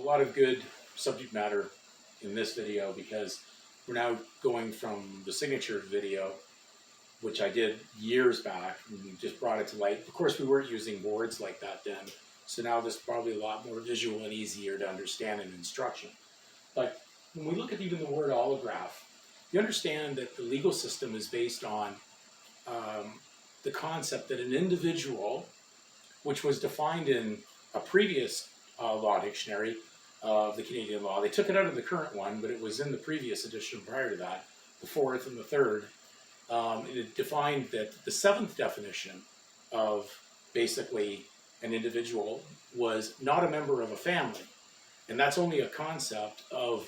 lot of good subject matter in this video because we're now going from the signature video, which I did years back and just brought it to light. Of course, we weren't using boards like that then, so now this is probably a lot more visual and easier to understand in instruction. But when we look at even the word allograph, you understand that the legal system is based on the concept that an individual, which was defined in a previous law dictionary of the Canadian law. They took it out of the current one, but it was in the previous edition prior to that, the fourth and the third. It defined that the seventh definition of basically an individual was not a member of a family. And that's only a concept of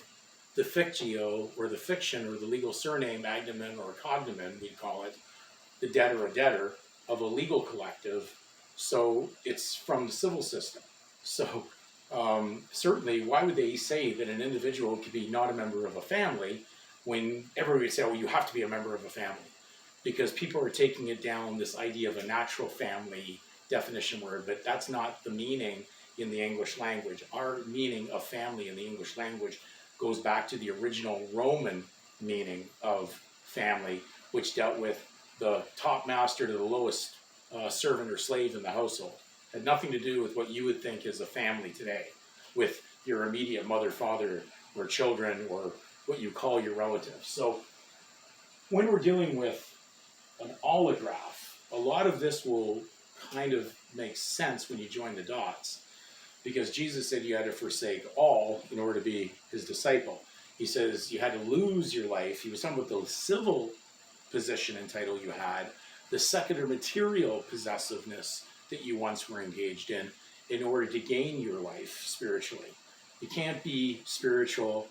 the fictio, or the fiction, or the legal surname, agnomen or cognomen, we'd call it, the debtor or debtor of a legal collective. So it's from the civil system. So certainly, why would they say that an individual could be not a member of a family when everybody would say, oh, you have to be a member of a family? Because people are taking it down this idea of a natural family definition word, but that's not the meaning in the English language. Our meaning of family in the English language goes back to the original Roman meaning of family, which dealt with the top master to the lowest servant or slave in the household. Had nothing to do with what you would think is a family today, with your immediate mother, father, or children, or what you call your relatives. So when we're dealing with an allograph, a lot of this will kind of make sense when you join the dots, because Jesus said you had to forsake all in order to be his disciple. He says you had to lose your life. He was talking about the civil position and title you had, the secular material possessiveness that you once were engaged in order to gain your life spiritually. You can't be spiritual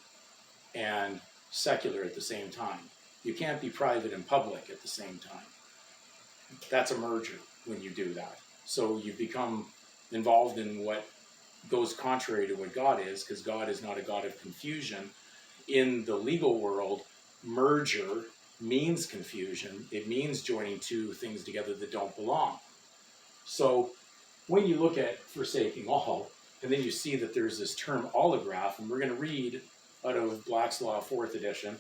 and secular at the same time. You can't be private and public at the same time. That's a merger when you do that. So you become involved in what goes contrary to what God is, because God is not a God of confusion. In the legal world, merger means confusion. It means joining two things together that don't belong. So when you look at forsaking all, and then you see that there's this term allograph, and we're going to read out of Black's Law 4th edition.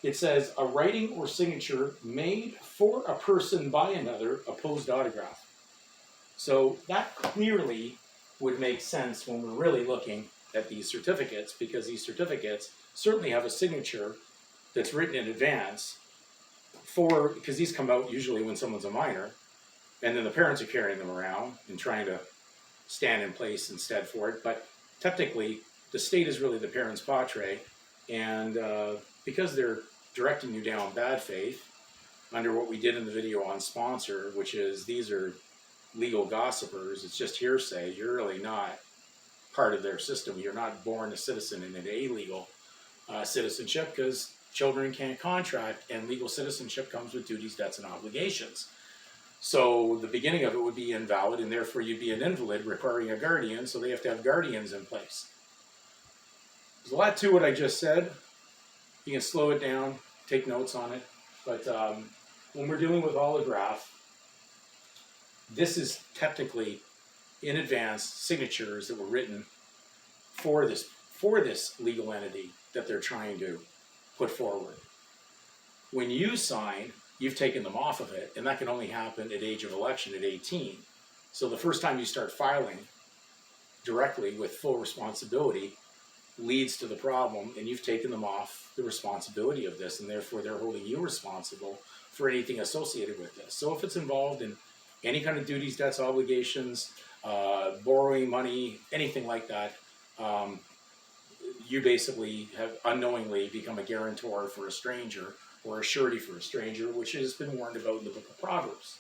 It says, a writing or signature made for a person by another, opposed autograph. So that clearly would make sense when we're really looking at these certificates, because these certificates certainly have a signature that's written in advance because these come out usually when someone's a minor, and then the parents are carrying them around and trying to stand in place instead for it. But technically, the state is really the parent's patre, and because they're directing you down bad faith under what we did in the video on sponsor, which is these are legal gossipers, it's just hearsay, you're really not part of their system. You're not born a citizen in an illegal citizenship, because children can't contract, and legal citizenship comes with duties, debts, and obligations. So the beginning of it would be invalid, and therefore you'd be an invalid requiring a guardian, so they have to have guardians in place. There's a lot to what I just said. You can slow it down, take notes on it, but when we're dealing with allograph, this is technically in advance signatures that were written for this legal entity that they're trying to put forward. When you sign, you've taken them off of it, and that can only happen at age of election at 18. So the first time you start filing directly with full responsibility leads to the problem, and you've taken them off the responsibility of this, and therefore they're holding you responsible for anything associated with this. So if it's involved in any kind of duties, debts, obligations, borrowing money, anything like that, you basically have unknowingly become a guarantor for a stranger, or a surety for a stranger, which has been warned about in the book of Proverbs.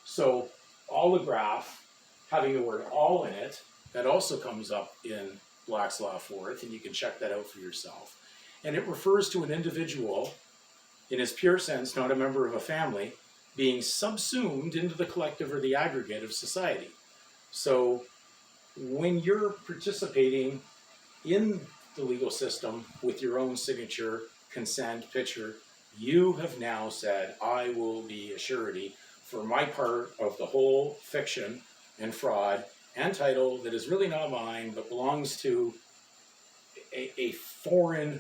So allograph, having the word all in it, that also comes up in Black's Law 4th, and you can check that out for yourself. And it refers to an individual, in its pure sense, not a member of a family, being subsumed into the collective or the aggregate of society. So when you're participating in the legal system with your own signature, consent, picture, you have now said, I will be a surety for my part of the whole fiction and fraud and title that is really not mine, but belongs to a foreign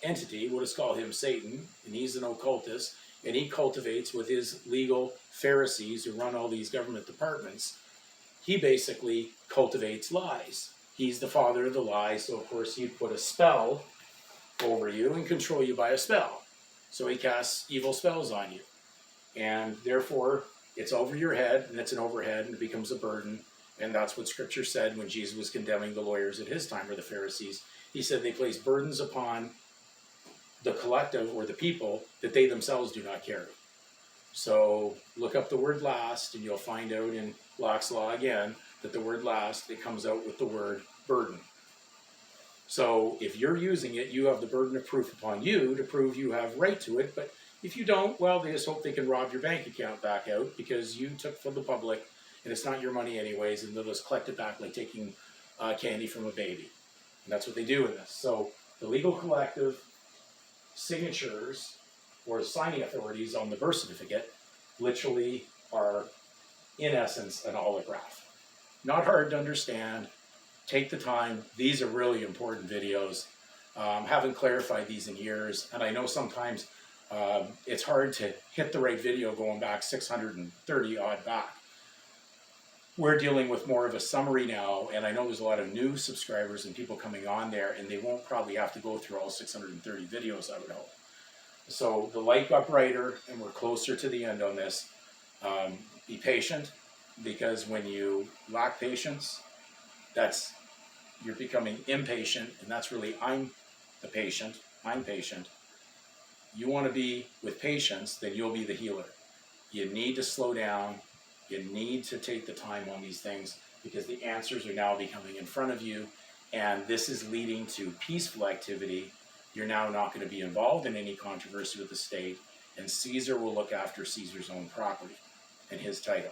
entity. We'll just call him Satan, and he's an occultist, and he cultivates with his legal Pharisees who run all these government departments. He basically cultivates lies. He's the father of the lies, so of course he'd put a spell over you and control you by a spell. So he casts evil spells on you, and therefore it's over your head, and it's an overhead, and it becomes a burden. And that's what Scripture said when Jesus was condemning the lawyers at his time, or the Pharisees. He said they place burdens upon the collective or the people that they themselves do not carry. So look up the word last, and you'll find out in Locke's Law again that the word last, it comes out with the word burden. So if you're using it, you have the burden of proof upon you to prove you have right to it. But if you don't, well, they just hope they can rob your bank account back out because you took from the public, and it's not your money anyways, and they'll just collect it back like taking candy from a baby. And that's what they do in this. So the legal collective signatures or signing authorities on the birth certificate literally are, in essence, an allograph. Not hard to understand. Take the time. These are really important videos. Haven't clarified these in years, and I know sometimes it's hard to hit the right video going back 630 odd back. We're dealing with more of a summary now, and I know there's a lot of new subscribers and people coming on there, and they won't probably have to go through all 630 videos, I would hope. So the light got brighter, and we're closer to the end on this. Be patient, because when you lack patience, you're becoming impatient, and that's really I'm patient. You want to be with patience, then you'll be the healer. You need to slow down. You need to take the time on these things because the answers are now becoming in front of you, and this is leading to peaceful activity. You're now not going to be involved in any controversy with the state, and Caesar will look after Caesar's own property and his title.